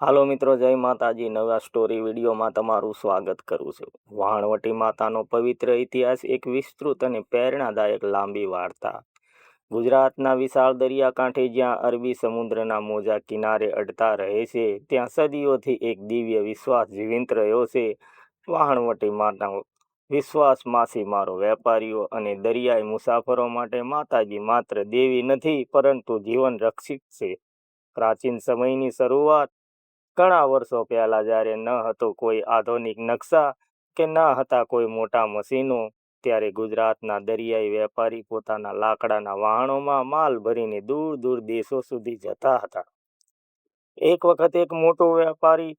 હાલો મિત્રો, જય માતાજી. નવા સ્ટોરી વિડીયોમાં તમારું સ્વાગત કરું છું. વાણવટી માતાનો પવિત્ર ઇતિહાસ એક વિસ્તૃત અને પ્રેરણાદાયક લાંબી વાર્તા. ગુજરાતના વિશાળ દરિયાકાંઠે જ્યાં અરબી સમુદ્રના મોજા કિનારે અડતા રહે છે, ત્યાં સદીઓથી એક દિવ્ય વિશ્વાસ જીવિત રહ્યો છે. વાણવટી માતાનો વિશ્વાસ માછીમારો, વેપારીઓ અને દરિયાઈ મુસાફરો માટે માતાજી માત્ર દેવી નથી, પરંતુ જીવન રક્ષિત છે. પ્રાચીન સમયની શરૂઆત ઘણા વર્ષો પહેલા, જ્યારે ન હતો કોઈ આધુનિક નકશા કે ન હતા કોઈ મોટા મશીનો, ત્યારે ગુજરાતના દરિયાઈ વેપારી પોતાના લાકડાના વહાણોમાં માલ ભરીને દૂર દૂર દેશો સુધી જતા હતા. એક વખત એક મોટું વેપારી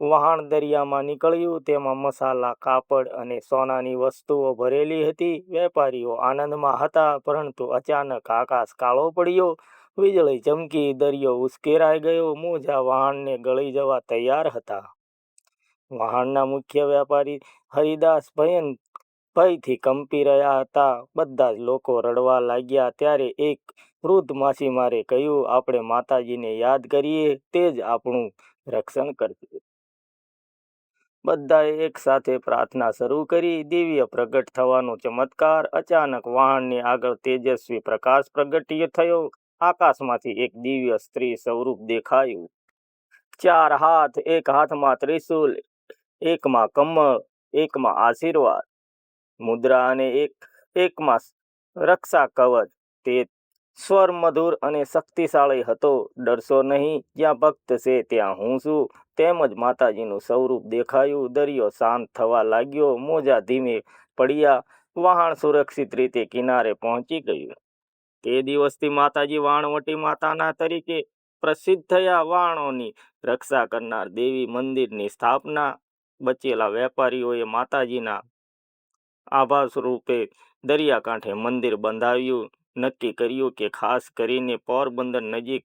વહાણ દરિયામાં નીકળ્યું. તેમાં મસાલા, કાપડ અને સોનાની વસ્તુઓ ભરેલી હતી. વેપારીઓ આનંદમાં હતા, પરંતુ અચાનક આકાશ કાળો પડ્યો. વીજળી ચમકી, દરિયો ઉશ્કેરાઈ ગયો. મોજા વહાણને ગળી જવા તૈયાર હતા. વહાણના મુખ્ય વેપારી હરિદાસ ભયથી કંપી રહ્યા હતા. બધા જ લોકો રડવા લાગ્યા. ત્યારે એક વૃદ્ધ માછીમારે કહ્યું, આપણે માતાજીને યાદ કરીએ, તે જ આપણું રક્ષણ કરશે. બધાએ એક સાથે પ્રાર્થના શરૂ કરી. દિવ્ય પ્રગટ થવાનો ચમત્કાર. અચાનક વહાણની આગળ તેજસ્વી પ્રકાશ પ્રગટ્ય થયો. આકાશમાંથી એક દિવ્ય સ્ત્રી સ્વરૂપ દેખાયું. 4 હાથ, એક હાથમાં ત્રિશૂલ, એકમાં કમળ, એકમાં આશીર્વાદ મુદ્રા અને એકમાં રક્ષા કવચ. તે સ્વર મધુર અને શક્તિશાળી હતો. ડરશો નહીં, જ્યાં ભક્ત છે ત્યાં હું છું. તેમજ માતાજીનું સ્વરૂપ દેખાયું. દરિયો શાંત થવા લાગ્યો. મોજા ધીમે પડ્યા. વહાણ સુરક્ષિત રીતે કિનારે પહોંચી ગયું. તે દિવસથી માતાજી વાણવટી માતાના તરીકે પ્રસિદ્ધ થયા. વાણોની રક્ષા કરનાર દેવી મંદિરની સ્થાપના. બચેલા વેપારીઓએ માતાજીના આભાર સ્વરૂપે દરિયાકાંઠે મંદિર બંધાવ્યું. નક્કી કર્યું કે ખાસ કરીને પોરબંદર નજીક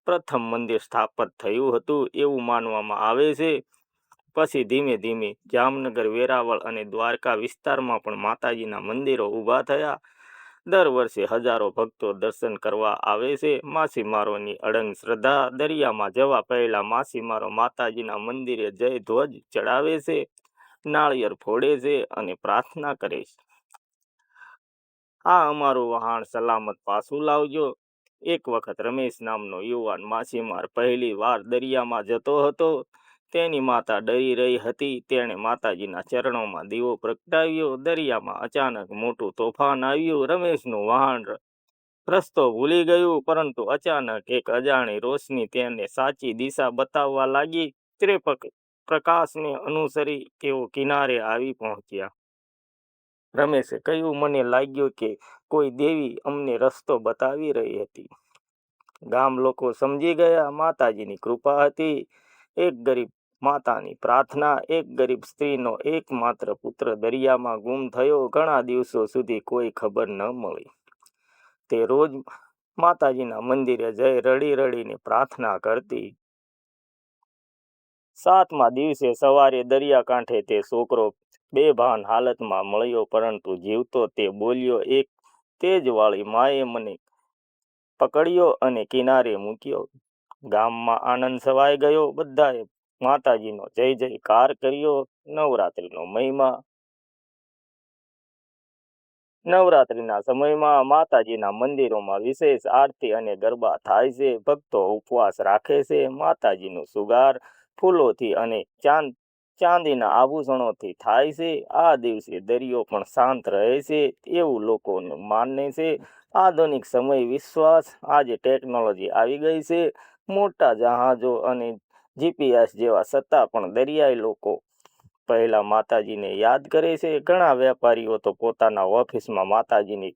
પ્રથમ મંદિર સ્થાપિત થયું હતું, એવું માનવામાં આવે છે. પછી ધીમે ધીમે જામનગર, વેરાવળ અને દ્વારકા વિસ્તારમાં પણ માતાજીના મંદિરો ઊભા થયા. દર વર્ષે હજારો ભક્તો દર્શન કરવા આવે છે. માછીમારોની અડંગ શ્રદ્ધા. દરિયામાં જવા પહેલા માછીમારો માતાજીના મંદિરે જય ધ્વજ ચડાવે છે, નાળિયેર ફોડે છે અને પ્રાર્થના કરે છે. આ અમારું વહાણ સલામત પાછું લાવજો. એક વખત રમેશ નામનો યુવાન માછીમાર પહેલી વાર દરિયામાં જતો હતો. તેની માતા ડરી રહી હતી. તેણે માતાજીના ચરણોમાં દીવો પ્રગટાવ્યો. દરિયામાં અચાનક મોટું તોફાન આવ્યું. રમેશનું વહાણ રસ્તો ભૂલી ગયું, પરંતુ અચાનક એક અજાણી રોશની તેને સાચી દિશા બતાવવા લાગી. તે પ્રકાશને અનુસરી તેઓ કિનારે આવી પહોંચ્યા. રમેશે કહ્યું, મને લાગ્યું કે કોઈ દેવી અમને રસ્તો બતાવી રહી હતી. ગામ લોકો સમજી ગયા, માતાજીની કૃપા હતી. એક ગરીબ માતાની પ્રાર્થના. એક ગરીબ સ્ત્રીનો એકમાત્ર પુત્ર દરિયામાં ગુમ થયો. ઘણા દિવસો સુધી કોઈ ખબર ન મળી. તે રોજ માતાજીના મંદિરે જઈ રડી રડીને પ્રાર્થના કરતી. 7મા દિવસે સવારે દરિયાકાંઠે તે છોકરો બેભાન હાલતમાં મળ્યો, પરંતુ જીવતો. તે બોલ્યો, એક તેજવાળી માએ મને પકડ્યો અને કિનારે મૂક્યો. ગામમાં આનંદ છવાઈ ગયો. બધાએ માતાજીનો જય જયકાર કર્યો. નવરાત્રિનો મહિમા. નવરાત્રિના સમયમાં માતાજીના મંદિરોમાં વિશેષ આરતી અને ગરબા થાય છે. ભક્તો ઉપવાસ રાખે છે. માતાજીનું શૃંગાર ફૂલોથી અને ચાંદીના આભૂષણોથી થાય છે. આ દિવસે દરિયો પણ શાંત રહે છે, એવું લોકોનું માને છે. આધુનિક સમય વિશ્વાસ. આજે ટેકનોલોજી આવી ગઈ છે, મોટા જહાજો અને GPS જેવા, છતાં પણ દરિયાઈ લોકો પહેલા માતાજીને યાદ કરે છે. ઘણા વેપારીઓ તો પોતાના ઓફિસમાં માતાજીની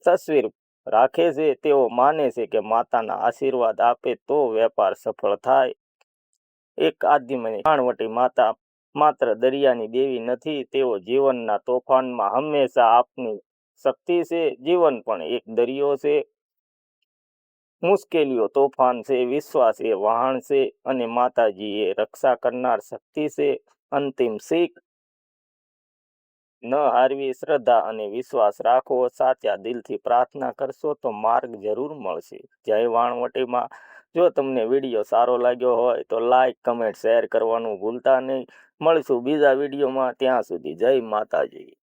તસવીર રાખે છે. તેઓ માને છે કે માતાના આશીર્વાદ આપે તો વેપાર સફળ થાય. એક આદિમય વાણવટી માતા માત્ર દરિયાની દેવી નથી, તેઓ જીવનના તોફાનમાં હંમેશા આપની શક્તિ છે. જીવન પણ એક દરિયો છે. મુશ્કેલીઓ તોફાન છે, વિશ્વાસ એ વહાણ છે, અને માતાજી એ રક્ષા કરનાર શક્તિ છે. અંતિમ શીખ: ન હારવી. શ્રદ્ધા અને વિશ્વાસ રાખો. સાચા દિલથી પ્રાર્થના કરશો તો માર્ગ જરૂર મળશે. જય વાણવટીમાં. જો તમને વિડીયો સારો લાગ્યો હોય તો લાઈક કમેન્ટ શેર કરવાનું ભૂલતા નહીં. મળીશું બીજા વિડીયોમાં, ત્યાં સુધી જય માતાજી.